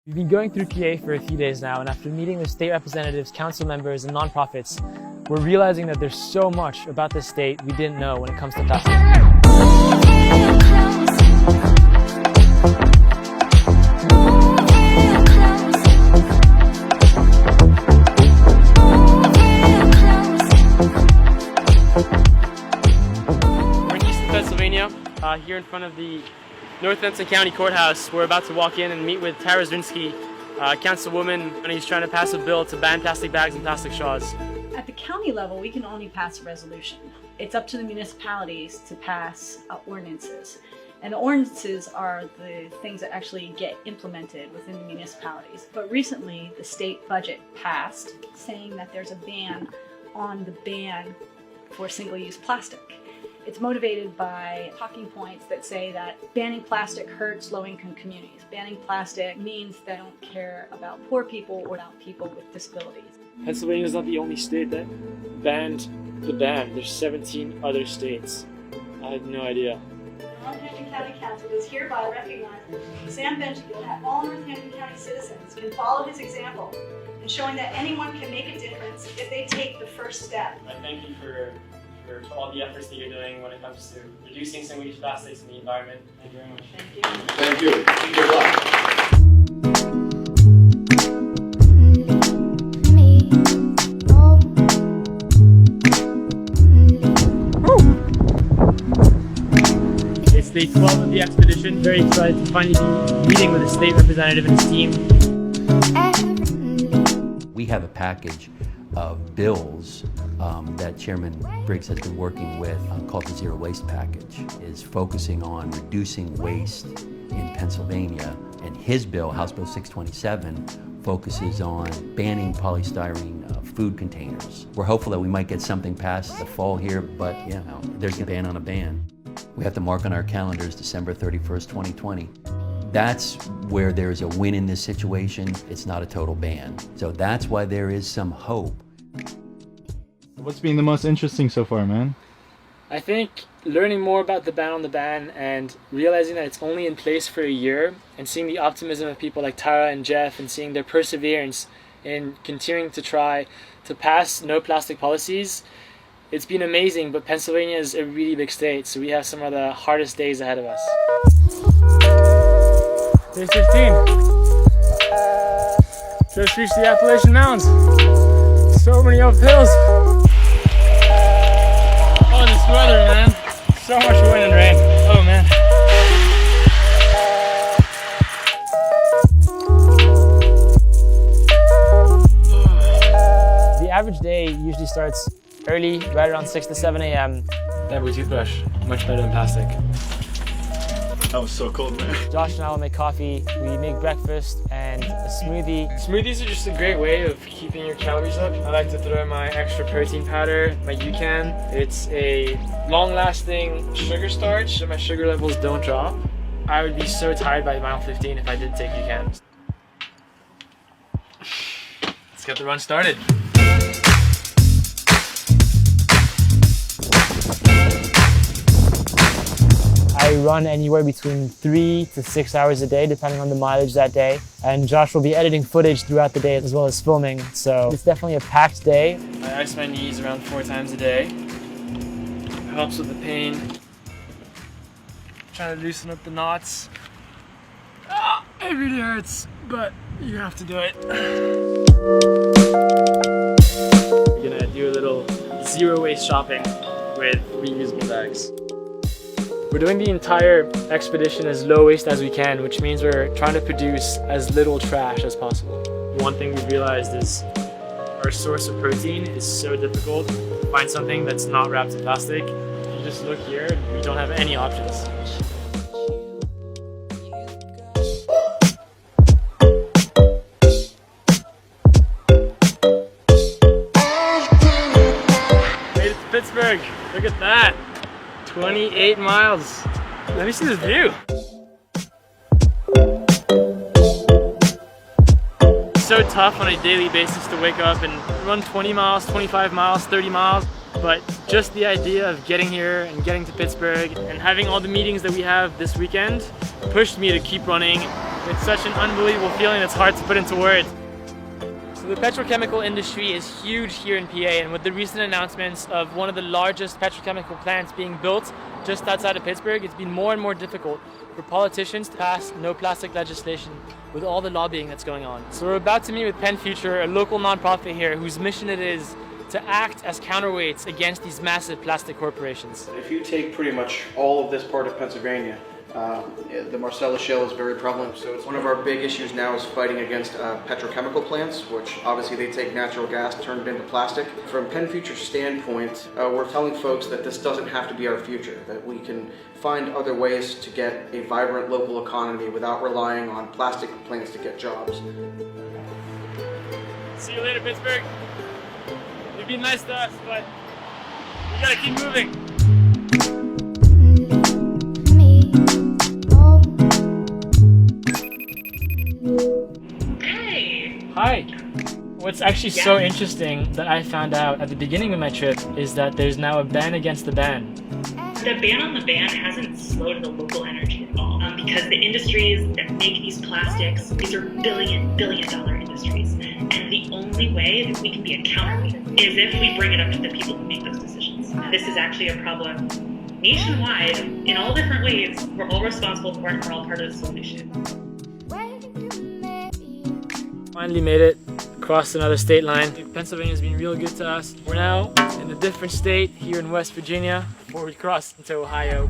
We've been going through PA for a few days now, and after meeting with state representatives, council members, and nonprofits, we're realizing that there's so much about this state we didn't know when it comes to plastic. We're in Eastern Pennsylvania, here in front of the North Benson County Courthouse. We're about to walk in and meet with Tara Zrinski, councilwoman, and he's trying to pass a bill to ban plastic bags and plastic straws. At the county level, we can only pass a resolution. It's up to the municipalities to pass ordinances. And the ordinances are the things that actually get implemented within the municipalities. But recently, the state budget passed saying that there's a ban on the ban for single-use plastic. It's motivated by talking points that say that banning plastic hurts low-income communities. Banning plastic means they don't care about poor people or about people with disabilities. Pennsylvania is not the only state that banned the ban. There's 17 other states. I had no idea. Northampton County Council does hereby recognize Sam Benjamin that all Northampton County citizens can follow his example in showing that anyone can make a difference if they take the first step. I thank you for all the efforts that you're doing when it comes to reducing single-use plastics in the environment. Thank you very much. Thank you. Thank you. Good luck. It's day 12 of the expedition. Very excited to finally be meeting with a state representative and his team. We have a package of bills that Chairman Briggs has been working with called the Zero Waste Package. Is focusing on reducing waste in Pennsylvania, and his bill, House Bill 627, focuses on banning polystyrene food containers. We're hopeful that we might get something passed the fall here, but you know, there's a ban on a ban. We have to mark on our calendars December 31st, 2020. That's where there's a win in this situation. It's not a total ban. So that's why there is some hope. What's been the most interesting so far, man? I think learning more about the ban on the ban and realizing that it's only in place for a year, and seeing the optimism of people like Tara and Jeff and seeing their perseverance in continuing to try to pass no plastic policies. It's been amazing, but Pennsylvania is a really big state, so we have some of the hardest days ahead of us. Day 15. Just reached the Appalachian Mountains. So many uphills. Oh, this weather, man. So much wind and rain. Oh, man. The average day usually starts early, right around 6 to 7 a.m. Bamboo toothbrush, much better than plastic. That was so cold, man. Josh and I will make coffee, we make breakfast and a smoothie. Smoothies are just a great way of keeping your calories up. I like to throw in my extra protein powder, my UCAN. It's a long-lasting sugar starch so my sugar levels don't drop. I would be so tired by mile 15 if I did take UCAN. Let's get the run started. I run anywhere between 3 to 6 hours a day, depending on the mileage that day. And Josh will be editing footage throughout the day as well as filming. So it's definitely a packed day. I ice my knees around 4 times a day. Helps with the pain. Trying to loosen up the knots. It really hurts, but you have to do it. We're gonna do a little zero waste shopping with reusable bags. We're doing the entire expedition as low waste as we can, which means we're trying to produce as little trash as possible. One thing we've realized is our source of protein is so difficult to find something that's not wrapped in plastic. If you just look here, we don't have any options. Made it to Pittsburgh, look at that. 28 miles. Let me see this view. It's so tough on a daily basis to wake up and run 20 miles, 25 miles, 30 miles. but just the idea of getting here and getting to Pittsburgh and having all the meetings that we have this weekend pushed me to keep running. It's such an unbelievable feeling that's hard to put into words. So the petrochemical industry is huge here in PA, and with the recent announcements of one of the largest petrochemical plants being built just outside of Pittsburgh, it's been more and more difficult for politicians to pass no plastic legislation with all the lobbying that's going on. So we're about to meet with Penn Future, a local nonprofit here whose mission it is to act as counterweights against these massive plastic corporations. If you take pretty much all of this part of Pennsylvania, the Marcellus Shale is very prevalent. So it's one of our big issues now is fighting against petrochemical plants, which obviously they take natural gas, turn it into plastic. From Penn Future's standpoint, we're telling folks that this doesn't have to be our future, that we can find other ways to get a vibrant local economy without relying on plastic plants to get jobs. See you later, Pittsburgh. You've been nice to us, but we gotta keep moving. Hi. What's actually so interesting that I found out at the beginning of my trip is that there's now a ban against the ban. The ban on the ban hasn't slowed the local energy at all because the industries that make these plastics, these are billion dollar industries. And the only way that we can be a counterweight is if we bring it up to the people who make those decisions. This is actually a problem nationwide in all different ways. We're all responsible for it, we're all part of the solution. Finally made it across another state line. Pennsylvania's been real good to us. We're now in a different state here in West Virginia before we cross into Ohio.